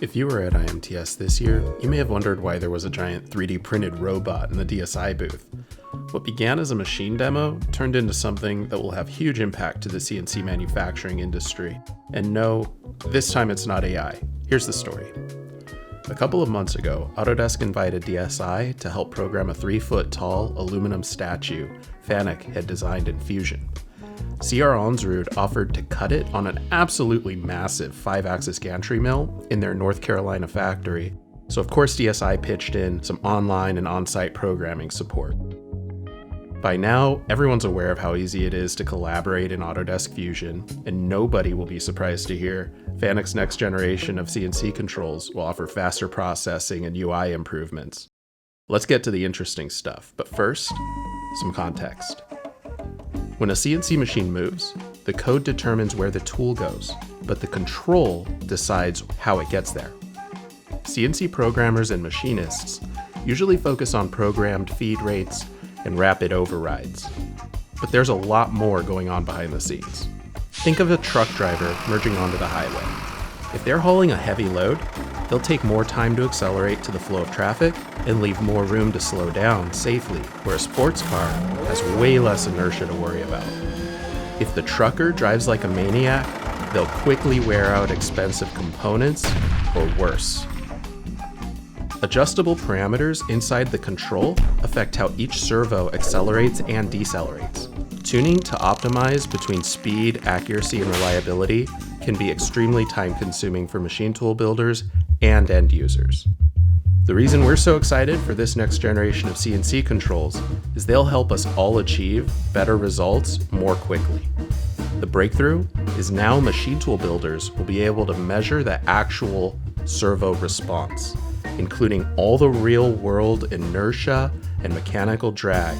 If you were at IMTS this year, you may have wondered why there was a giant 3D printed robot in the DSI booth. What began as a machine demo turned into something that will have huge impact to the CNC manufacturing industry. And no, this time it's not AI. Here's the story. A couple of months ago, Autodesk invited DSI to help program a 3-foot-tall aluminum statue Fanuc had designed in Fusion. CR Onsrud offered to cut it on an absolutely massive 5-axis gantry mill in their North Carolina factory, so of course DSI pitched in some online and on-site programming support. By now, everyone's aware of how easy it is to collaborate in Autodesk Fusion, and nobody will be surprised to hear Fanuc's next generation of CNC controls will offer faster processing and UI improvements. Let's get to the interesting stuff, but first, some context. When a CNC machine moves, the code determines where the tool goes, but the control decides how it gets there. CNC programmers and machinists usually focus on programmed feed rates and rapid overrides. But there's a lot more going on behind the scenes. Think of a truck driver merging onto the highway. If they're hauling a heavy load, they'll take more time to accelerate to the flow of traffic and leave more room to slow down safely, where a sports car has way less inertia to worry about. If the trucker drives like a maniac, they'll quickly wear out expensive components, or worse. Adjustable parameters inside the control affect how each servo accelerates and decelerates. Tuning to optimize between speed, accuracy, and reliability can be extremely time-consuming for machine tool builders and end users. The reason we're so excited for this next generation of CNC controls is they'll help us all achieve better results more quickly. The breakthrough is now machine tool builders will be able to measure the actual servo response, including all the real-world inertia and mechanical drag,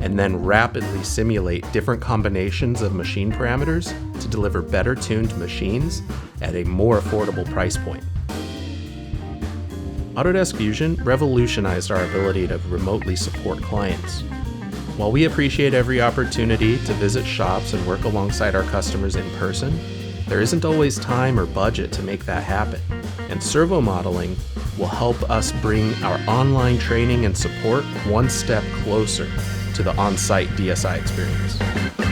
and then rapidly simulate different combinations of machine parameters to deliver better tuned machines at a more affordable price point. Autodesk Fusion revolutionized our ability to remotely support clients. While we appreciate every opportunity to visit shops and work alongside our customers in person, there isn't always time or budget to make that happen, and servo modeling will help us bring our online training and support one step closer to the on-site DSI experience.